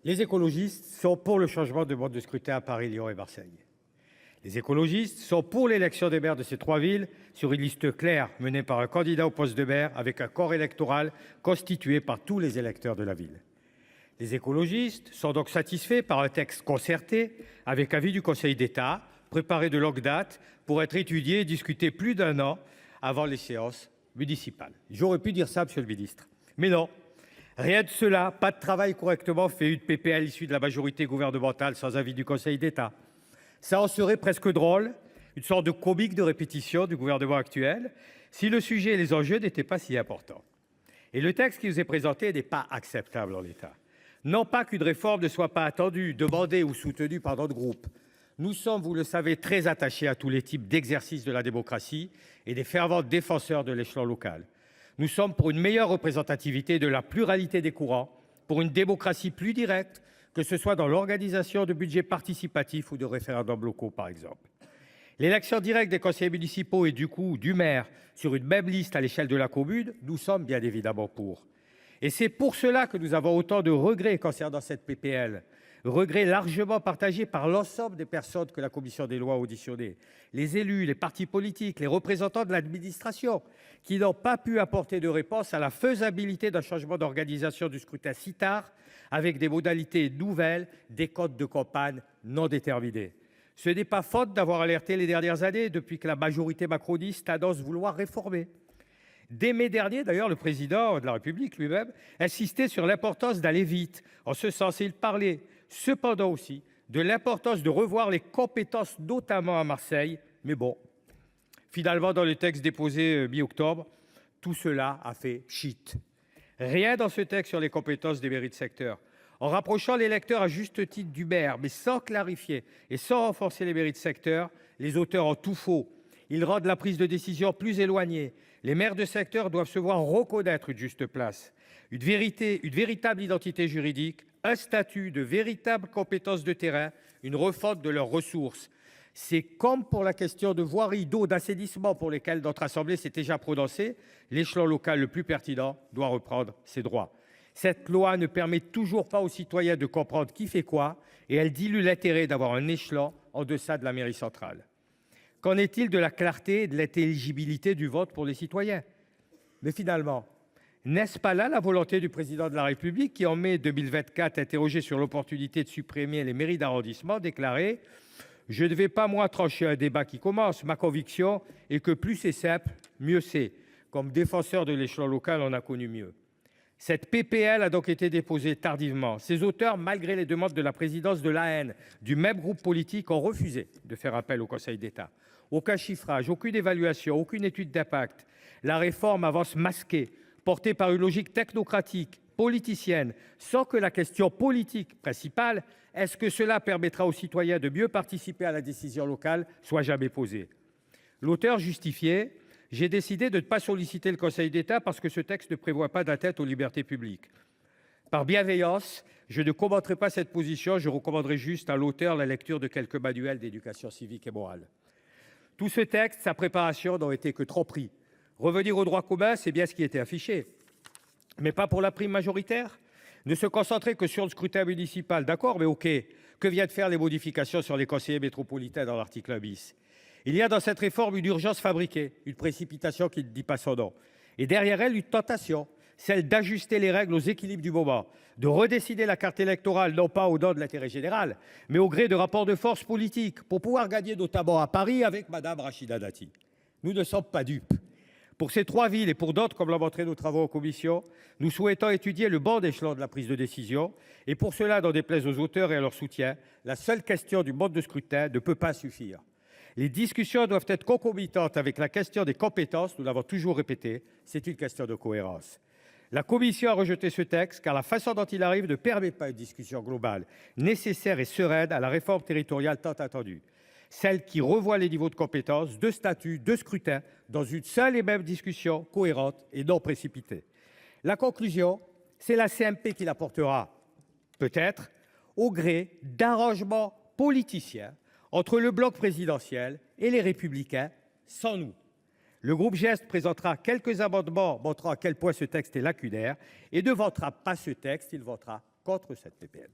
Les écologistes sont pour le changement de mode de scrutin à Paris, Lyon et Marseille. Les écologistes sont pour l'élection des maires de ces trois villes sur une liste claire menée par un candidat au poste de maire avec un corps électoral constitué par tous les électeurs de la ville. Les écologistes sont donc satisfaits par un texte concerté avec avis du Conseil d'État, préparé de longue date pour être étudié et discuté plus d'un an avant les séances municipales. J'aurais pu dire ça, monsieur le ministre, mais non. Rien de cela, pas de travail correctement fait, une PPL issue de la majorité gouvernementale sans avis du Conseil d'État. Ça en serait presque drôle, une sorte de comique de répétition du gouvernement actuel, si le sujet et les enjeux n'étaient pas si importants. Et le texte qui nous est présenté n'est pas acceptable en l'état. Non pas qu'une réforme ne soit pas attendue, demandée ou soutenue par d'autres groupes. Nous sommes, vous le savez, très attachés à tous les types d'exercices de la démocratie et des fervents défenseurs de l'échelon local. Nous sommes pour une meilleure représentativité de la pluralité des courants, pour une démocratie plus directe, que ce soit dans l'organisation de budgets participatifs ou de référendums locaux, par exemple. L'élection directe des conseillers municipaux et du coup du maire sur une même liste à l'échelle de la commune, nous sommes bien évidemment pour. Et c'est pour cela que nous avons autant de regrets concernant cette PPL. Regrets largement partagés par l'ensemble des personnes que la commission des lois a auditionnées. Les élus, les partis politiques, les représentants de l'administration, qui n'ont pas pu apporter de réponse à la faisabilité d'un changement d'organisation du scrutin si tard, avec des modalités nouvelles, des codes de campagne non déterminés. Ce n'est pas faute d'avoir alerté les dernières années, depuis que la majorité macroniste annonce vouloir réformer. Dès mai dernier, d'ailleurs, le président de la République lui-même insistait sur l'importance d'aller vite. En ce sens, il parlait cependant aussi de l'importance de revoir les compétences, notamment à Marseille. Mais bon, finalement, dans le texte déposé mi-octobre, tout cela a fait pchit. Rien dans ce texte sur les compétences des mairies de secteur. En rapprochant l'électeur à juste titre du maire, mais sans clarifier et sans renforcer les mairies de secteur, les auteurs ont tout faux. Ils rendent la prise de décision plus éloignée. Les maires de secteur doivent se voir reconnaître une juste place, une véritable identité juridique, un statut de véritable compétence de terrain, une refonte de leurs ressources. C'est comme pour la question de voirie, d'eau, d'assainissement pour lesquels notre Assemblée s'est déjà prononcée, l'échelon local le plus pertinent doit reprendre ses droits. Cette loi ne permet toujours pas aux citoyens de comprendre qui fait quoi et elle dilue l'intérêt d'avoir un échelon en deçà de la mairie centrale. Qu'en est-il de la clarté et de l'intelligibilité du vote pour les citoyens? Mais finalement, n'est-ce pas là la volonté du président de la République qui, en mai 2024, interrogé sur l'opportunité de supprimer les mairies d'arrondissement, déclarait « Je ne vais pas moi trancher un débat qui commence. Ma conviction est que plus c'est simple, mieux c'est. Comme défenseur de l'échelon local, on a connu mieux. » Cette PPL a donc été déposée tardivement. Ses auteurs, malgré les demandes de la présidence de l'AN, du même groupe politique, ont refusé de faire appel au Conseil d'État. Aucun chiffrage, aucune évaluation, aucune étude d'impact. La réforme avance masquée, portée par une logique technocratique, politicienne, sans que la question politique principale, est-ce que cela permettra aux citoyens de mieux participer à la décision locale, soit jamais posée. L'auteur justifiait « J'ai décidé de ne pas solliciter le Conseil d'État parce que ce texte ne prévoit pas d'atteinte aux libertés publiques. Par bienveillance, je ne commenterai pas cette position, je recommanderai juste à l'auteur la lecture de quelques manuels d'éducation civique et morale. » Tout ce texte, sa préparation n'ont été que trop pris. Revenir au droit commun, c'est bien ce qui était affiché. Mais pas pour la prime majoritaire. Ne se concentrer que sur le scrutin municipal, d'accord, mais ok. Que viennent faire les modifications sur les conseillers métropolitains dans l'article 1 bis? Il y a dans cette réforme une urgence fabriquée, une précipitation qui ne dit pas son nom. Et derrière elle, une tentation, celle d'ajuster les règles aux équilibres du moment, de redécider la carte électorale, non pas au nom de l'intérêt général, mais au gré de rapports de force politiques, pour pouvoir gagner notamment à Paris avec Mme Rachida Dati. Nous ne sommes pas dupes. Pour ces trois villes et pour d'autres, comme l'ont montré nos travaux en commission, nous souhaitons étudier le bon échelon de la prise de décision. Et pour cela, n'en déplaise aux auteurs et à leur soutien, la seule question du mode de scrutin ne peut pas suffire. Les discussions doivent être concomitantes avec la question des compétences, nous l'avons toujours répété, c'est une question de cohérence. La Commission a rejeté ce texte car la façon dont il arrive ne permet pas une discussion globale, nécessaire et sereine à la réforme territoriale tant attendue. Celle qui revoit les niveaux de compétences, de statut, de scrutin, dans une seule et même discussion cohérente et non précipitée. La conclusion, c'est la CMP qui l'apportera, peut-être, au gré d'arrangements politiciens entre le bloc présidentiel et les Républicains, sans nous. Le groupe GEST présentera quelques amendements montrant à quel point ce texte est lacunaire et ne votera pas ce texte, il votera contre cette PPL.